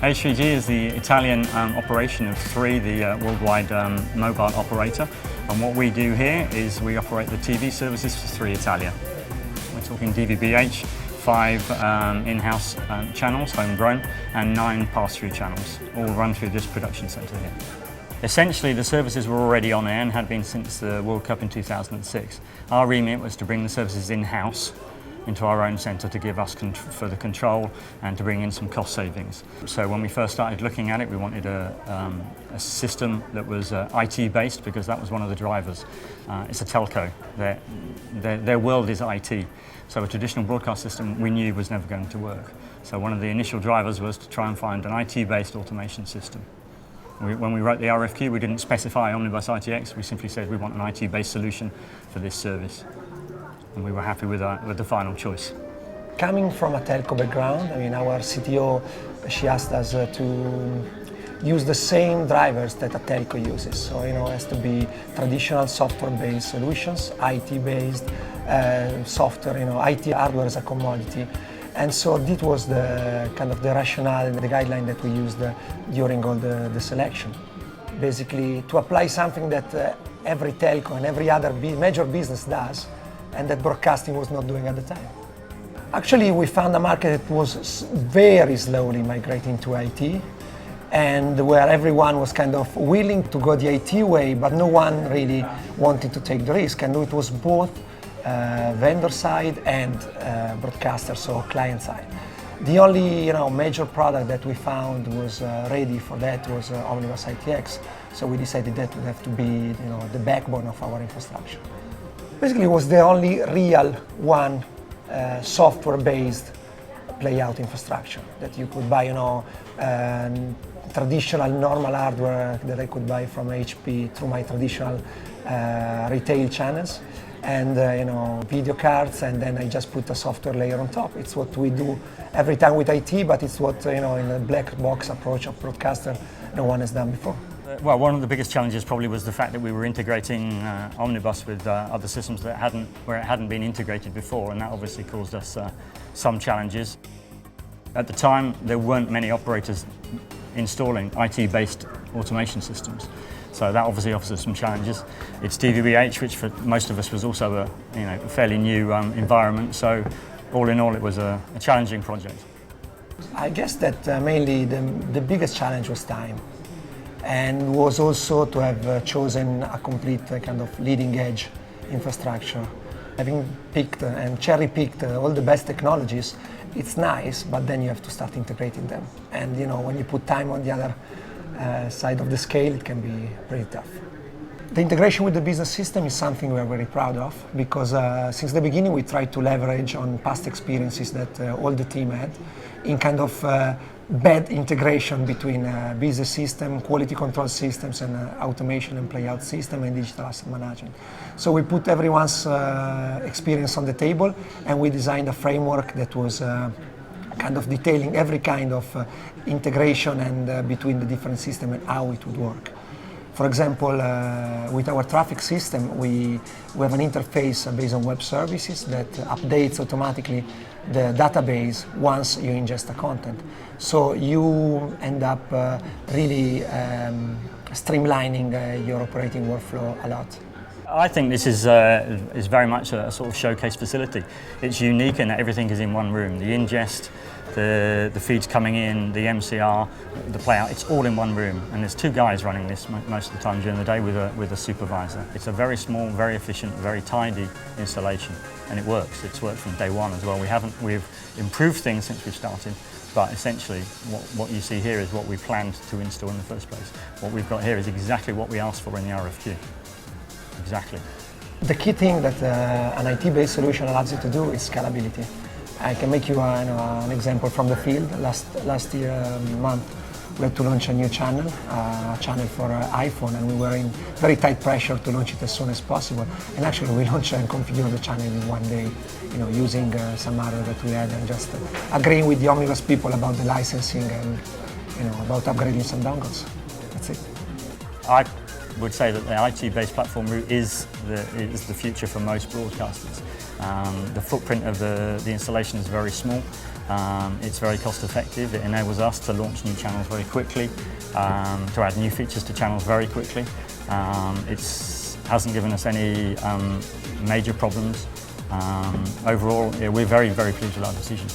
H3G is the Italian operation of 3, the worldwide mobile operator. And what we do here is we operate the TV services for 3 Italia. We're talking DVB-H, 5 in-house channels, homegrown, and 9 pass-through channels, all run through this production centre here. Essentially, the services were already on air and had been since the World Cup in 2006. Our remit was to bring the services in-house into our own centre to give us further control and to bring in some cost savings. So when we first started looking at it, we wanted a system that was IT based, because that was one of the drivers. It's a telco. Their world is IT. So a traditional broadcast system we knew was never going to work. So one of the initial drivers was to try and find an IT based automation system. When we wrote the RFQ, we didn't specify OmniBus ITX, we simply said we want an IT based solution for this service. And we were happy with the final choice. Coming from a telco background, I mean, our CTO, she asked us to use the same drivers that a telco uses. So, it has to be traditional software-based solutions, IT-based software, IT hardware as a commodity. And so this was the kind of the rationale, the guideline that we used during all the selection. Basically, to apply something that every telco and every other major business does, and that broadcasting was not doing at the time. Actually, we found a market that was very slowly migrating to IT, and where everyone was kind of willing to go the IT way, but no one really wanted to take the risk. And it was both vendor side and broadcaster, so client side. The only major product that we found was ready for that was OmniBus ITX. So we decided that would have to be the backbone of our infrastructure. Basically, it was the only real one software-based playout infrastructure that you could buy, traditional normal hardware that I could buy from HP through my traditional retail channels, and video cards, and then I just put a software layer on top. It's what we do every time with IT, but it's what in a black box approach of broadcaster no one has done before. Well, one of the biggest challenges probably was the fact that we were integrating OmniBus with other systems where it hadn't been integrated before, and that obviously caused us some challenges. At the time, there weren't many operators installing IT-based automation systems, so that obviously offers us some challenges. It's DVB-H, which for most of us was also a fairly new environment, so all in all it was a challenging project. I guess that mainly the biggest challenge was time. And was also to have chosen a complete kind of leading edge infrastructure. Having picked and cherry picked all the best technologies, it's nice, but then you have to start integrating them. And when you put time on the other side of the scale, it can be pretty tough. The integration with the business system is something we are very proud of, because since the beginning we tried to leverage on past experiences that all the team had in kind of bad integration between business system, quality control systems, and automation and playout system and digital asset management. So we put everyone's experience on the table, and we designed a framework that was kind of detailing every kind of integration and between the different systems and how it would work. For example, with our traffic system, we have an interface based on web services that updates automatically the database once you ingest the content. So you end up really streamlining your operating workflow a lot. I think this is very much a sort of showcase facility. It's unique in that everything is in one room. The ingest, the feeds coming in, the MCR, the playout, it's all in one room. And there's 2 guys running this most of the time during the day with a supervisor. It's a very small, very efficient, very tidy installation, and it works. It's worked from day one as well. We've improved things since we've started, but essentially what you see here is what we planned to install in the first place. What we've got here is exactly what we asked for in the RFQ. Exactly. The key thing that an IT-based solution allows you to do is scalability. I can make you an example from the field. Last year month, we had to launch a new channel, a channel for iPhone, and we were in very tight pressure to launch it as soon as possible. And actually, we launched and configured the channel in one day, using some hardware that we had, and just agreeing with the OmniBus people about the licensing and about upgrading some dongles. That's it. I would say that the IT-based platform route is the future for most broadcasters. The footprint of the installation is very small. It's very cost effective. It enables us to launch new channels very quickly, to add new features to channels very quickly. It hasn't given us any major problems. Overall, we're very, very pleased with our decision.